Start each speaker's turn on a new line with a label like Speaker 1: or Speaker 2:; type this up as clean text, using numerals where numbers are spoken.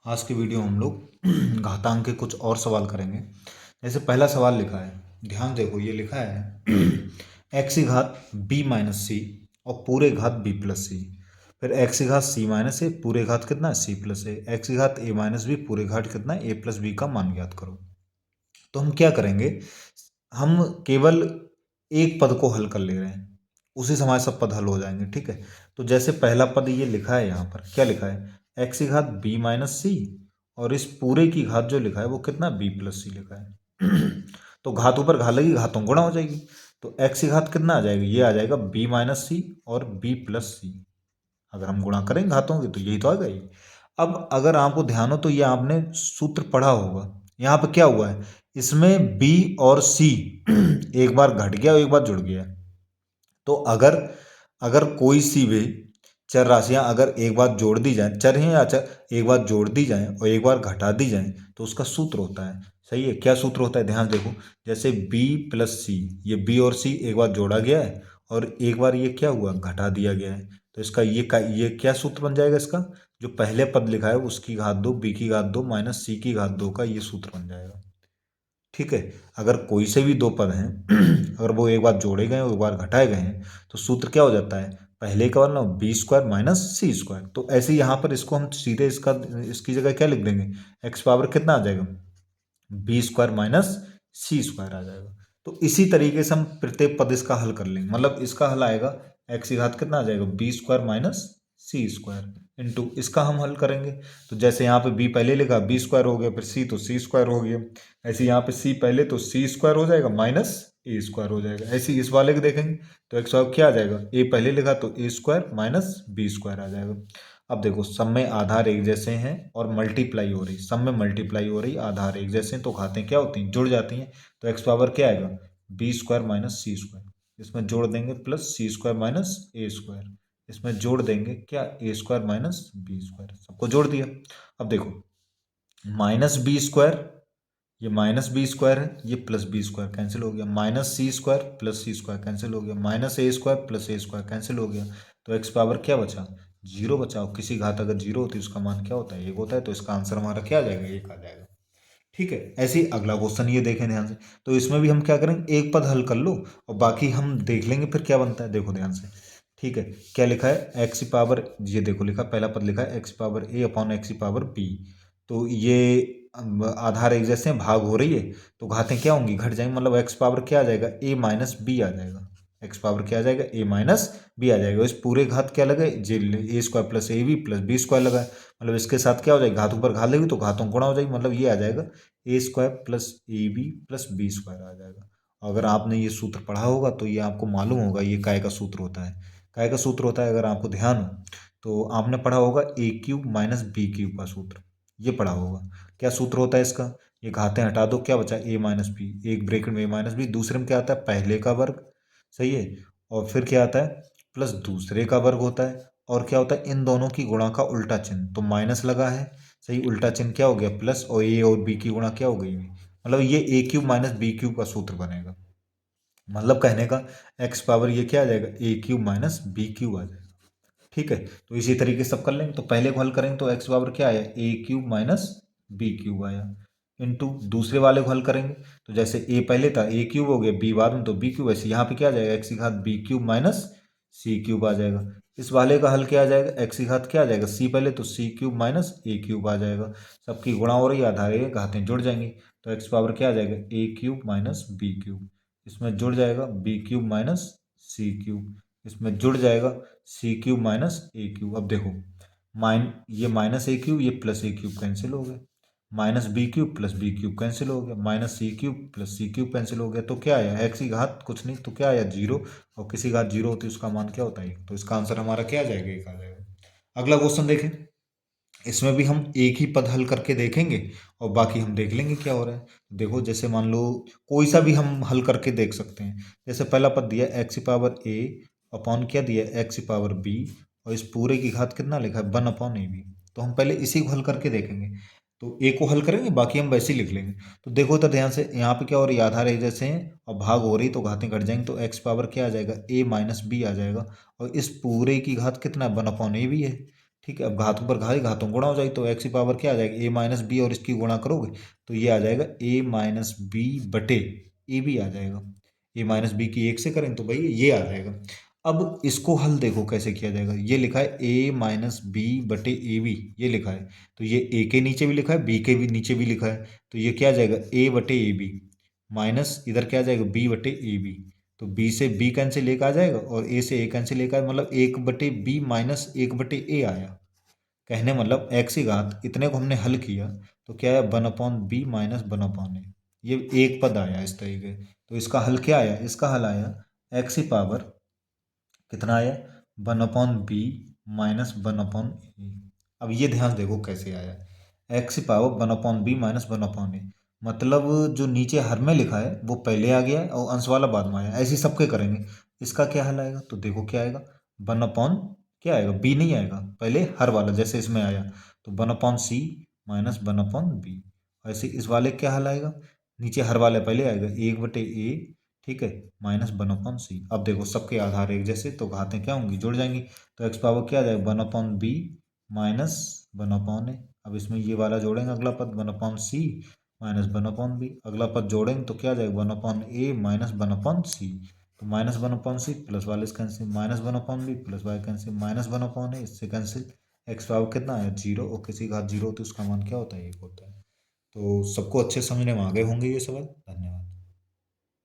Speaker 1: आज की वीडियो हम लोग घातांक के कुछ और सवाल करेंगे। जैसे पहला सवाल लिखा है, ध्यान देखो, ये लिखा है एक्स की घात बी माइनस सी और पूरे घात बी प्लस सी। फिर एक्स की घात सी माइनस ए, पूरे घात कितना है सी प्लस ए। एक्स की घात ए माइनस बी, पूरे घात कितना है ए प्लस बी का मान ज्ञात करो। तो हम क्या करेंगे, हम केवल एक पद को हल कर ले रहे हैं, उसी से हमारे सब पद हल हो जाएंगे। ठीक है, तो जैसे पहला पद ये लिखा है, यहाँ पर क्या लिखा है, एक्स की घात बी माइनस सी और इस पूरे की घात जो लिखा है वो कितना बी प्लस सी लिखा है तो घात ऊपर घात लगी, घातों गुणा हो जाएगी। तो एक्स की घात कितना आ जाएगा, ये आ जाएगा बी माइनस सी और बी प्लस सी। अगर हम गुणा करेंगे घातों की तो यही तो आ गई। अब अगर आपको ध्यान हो तो ये आपने सूत्र पढ़ा होगा, यहाँ पे क्या हुआ है, इसमें बी और सी एक बार घट गया और एक बार जुड़ गया। तो अगर अगर कोई सी भी चर राशियां अगर एक बार जोड़ दी जाए, चर हैं या चर, एक बार जोड़ दी जाए और एक बार घटा दी जाए तो उसका सूत्र होता है। सही है, क्या सूत्र होता है, ध्यान देखो। जैसे b प्लस सी, ये b और c एक बार जोड़ा गया है और एक बार ये क्या हुआ, घटा दिया गया है। तो इसका ये क्या सूत्र बन जाएगा, इसका जो पहले पद लिखा है उसकी घात दो, b की घात दो माइनस सी की घात दो का ये सूत्र बन जाएगा। ठीक है, अगर कोई से भी दो पद हैं अगर वो एक बार जोड़े गए और एक बार घटाए गए हैं तो सूत्र क्या हो जाता है, पहले का वाला बी स्क्वायर माइनस सी स्क्वायर। तो ऐसे यहाँ पर इसको हम सीधे इसकी जगह क्या लिख देंगे, एक्स पावर कितना आ जाएगा, बी स्क्वायर माइनस सी स्क्वायर आ जाएगा। तो इसी तरीके से हम प्रत्येक पद इसका हल कर लेंगे। मतलब इसका हल आएगा, एक्स की घात कितना आ जाएगा, बी स्क्वायर माइनस सी स्क्वायर इंटू इसका हम हल करेंगे। तो जैसे यहाँ पे बी पहले लिखा, बी स्क्वायर हो गया, फिर सी तो सी स्क्वायर हो गया। ऐसे यहाँ पे सी पहले तो सी स्क्वायर हो जाएगा माइनस ए स्क्वायर हो जाएगा। ऐसे इस वाले को देखेंगे तो एक्स स्क्वायर क्या आ जाएगा, ए पहले लिखा तो ए स्क्वायर माइनस बी स्क्वायर आ जाएगा। अब देखो, सब में आधार एक जैसे हैं और मल्टीप्लाई हो रही, सब में मल्टीप्लाई हो रही, आधार एक जैसे हैं तो घातें क्या होती हैं, जुड़ जाती हैं। तो एक्स पावर क्या आएगा, बी स्क्वायर माइनस सी स्क्वायर, इसमें जोड़ देंगे प्लस सी स्क्वायर माइनस ए स्क्वायर, इसमें जोड़ देंगे क्या, ए स्क्वायर माइनस बी स्क्वायर, सबको जोड़ दिया। अब देखो, माइनस बी स्क्वायर, ये माइनस बी स्क्वायर है, ये प्लस बी स्क्वायर कैंसिल हो गया, माइनस सी स्क्वायर प्लस सी स्क्वायर कैंसिल हो गया, माइनस ए स्क्वायर प्लस ए स्क्वायर कैंसिल हो गया। तो एक्स पावर क्या बचा, जीरो बचा। और किसी घात अगर जीरो होती है उसका मान क्या होता है, एक होता है। तो इसका आंसर हमारा क्या आ जाएगा, एक आ जाएगा। ठीक है, ऐसे ही अगला क्वेश्चन ये देखें ध्यान से। तो इसमें भी हम क्या करेंगे, एक पद हल कर लो और बाकी हम देख लेंगे फिर क्या बनता है। देखो ध्यान से, ठीक है, क्या लिखा है, एक्स की पावर, ये देखो लिखा, पहला पद लिखा है एक्स पावर ए अपॉन एक्स की पावर बी। तो ये आधार एक जैसे हैं, भाग हो रही है तो घातें क्या होंगी, घट जाएंगी। मतलब एक्स पावर क्या आ जाएगा, ए माइनस बी आ जाएगा। एक्स पावर क्या आ जाएगा, ए माइनस बी आ जाएगा। इस पूरे घात क्या लगे, जे A square plus A B plus B square लगा है। मतलब इसके साथ क्या हो जाएगा, घात ऊपर घात लेगी तो घातों गुणा हो जाएगी। मतलब ये आ जाएगा A square plus A B plus B square आ जाएगा। अगर आपने ये सूत्र पढ़ा होगा तो ये आपको मालूम होगा, ये काय का सूत्र होता है। काय का सूत्र होता है, अगर आपको ध्यान हो तो आपने पढ़ा होगा ए क्यूब माइनस बी क्यूब का सूत्र, ये पढ़ा होगा। क्या सूत्र होता है इसका, ये घातें हटा दो, क्या बचा, ए माइनस बी, एक ब्रैकेट में ए माइनस बी, दूसरे में क्या आता है, पहले का वर्ग, सही है, और फिर क्या आता है, प्लस दूसरे का वर्ग होता है, और क्या होता है, इन दोनों की गुणा का उल्टा चिन्ह, तो माइनस लगा है, सही, उल्टा चिन्ह क्या हो गया, प्लस, और ए और बी की गुणा क्या हो गई, मतलब ये ए क्यूब माइनस बी क्यूब का सूत्र बनेगा। मतलब कहने का एक्स पावर ये क्या आ जाएगा, a cube minus b cube आ जाएगा। ठीक है, तो इसी तरीके से सब कर लेंगे। तो पहले को हल करेंगे तो एक्स पावर क्या आया, ए क्यूब माइनस बी क्यूब आया, इंटू दूसरे वाले को हल करेंगे तो जैसे ए पहले था, ए क्यूब हो गया, बी बाद में तो बी क्यूब, ऐसे यहाँ पे क्या आ जाएगा, एक्स की घात B cube minus c cube आ जाएगा। इस वाले का हल क्या आ जाएगा, एक्स की घात क्या आ जाएगा, सी पहले तो सी क्यूब माइनस ए क्यूब आ जाएगा। सबकी गुणा हो रही है, आधार है, घातें जुड़ जाएंगी। तो एक्स पावर क्या आ जाएगा, a cube minus b cube, इसमें जुड़ जाएगा b cube minus c cube, इसमें जुड़ जाएगा c cube minus a cube. अब देखो, ये माइनस ए क्यूब, ये प्लस ए क्यूब कैंसिल हो गया, minus b cube plus b cube cancel हो गया, minus c cube plus c cube cancel हो गया। तो क्या आया, एक्स की घात कुछ नहीं तो क्या आया, जीरो, और किसी घात जीरो होती है उसका मान क्या होता है, एक। तो इसका आंसर हमारा क्या आ जाएगा, एक आ जाएगा। अगला क्वेश्चन देखें, इसमें भी हम एक ही पद हल करके देखेंगे और बाकी हम देख लेंगे क्या हो रहा है। देखो, जैसे मान लो कोई सा भी हम हल करके देख सकते हैं। जैसे पहला पद दिया एक्स की पावर ए अपॉन क्या दिया, एक्स की पावर बी, और इस पूरे की घात कितना लिखा है, वन अपॉन ए बी। तो हम पहले इसी को हल करके देखेंगे। तो ए को हल करेंगे, बाकी हम वैसे ही लिख लेंगे। तो देखो तो ध्यान से, यहाँ पे क्या हो रही है, आधार एक जैसे हैं और भाग हो रही तो घातें कट जाएंगी। तो एक्स पावर क्या आ जाएगा, ए माइनस बी आ जाएगा, और इस पूरे की घात कितना, वन अपॉन ए बी है। ठीक है, अब घातों पर घाई घातों गुणा हो जाएगी तो एक्स की पावर क्या आ जाएगी, ए माइनस बी, और इसकी गुणा करोगे तो ये आ जाएगा ए माइनस बी बटे ए बी आ जाएगा। ए माइनस बी की एक से करें तो भाई ये आ जाएगा। अब इसको हल देखो कैसे किया जाएगा, ये लिखा है ए माइनस बी बटे ए बी, ये लिखा है तो ये ए के नीचे भी लिखा है, बी के भी नीचे भी लिखा है, तो ये क्या आ जाएगा ए बटे ए बी माइनस इधर क्या आ जाएगा बी बटे ए बी। तो बी से बी कैंसिल एक आ जाएगा और ए से ए कैंसिल एक आएगा, मतलब एक बटे बी माइनस एक बटे ए आया। कहने मतलब एक्स की घात इतने को हमने हल किया तो क्या है 1/b माइनस 1/a, ये एक पद आया इस तरीके। तो इसका हल क्या आया, इसका हल आया एक्स की पावर कितना आया 1/b माइनस 1/a। अब ये ध्यान देखो कैसे आया, एक्स की पावर 1/b माइनस 1/a, मतलब जो नीचे हर में लिखा है वो पहले आ गया है और अंश वाला बाद में आया, ऐसे ही सबके करेंगे। इसका क्या हल आएगा तो देखो क्या आएगा 1/, क्या आएगा बी नहीं आएगा, पहले हर वाला जैसे इसमें आया तो 1/c माइनस 1/b। ऐसे इस वाले क्या हल आएगा, नीचे हर वाले पहले आएगा 1/a, ठीक है, माइनस 1/c। अब देखो सबके आधार एक जैसे तो घातें क्या होंगी जुड़ जाएंगी, तो एक्स पावर क्या आ जाएगा 1/b माइनस 1/a। अब इसमें ये वाला जोड़ेंगे अगला पद 1/c माइनस 1/b, अगला पद जोड़ेंगे तो क्या आ जाएगा 1/a माइनस 1/c। तो माइनस 1/c प्लस वाले से कैंसिल, माइनस 1/b प्लस वाले कैंसिल, माइनस 1/a इससे कैंसिल, एक्स पावर कितना है 0, और किसी का 0 तो उसका मान क्या होता है 1 होता है। तो सबको अच्छे समझने में आ गए होंगे ये सवाल। धन्यवाद।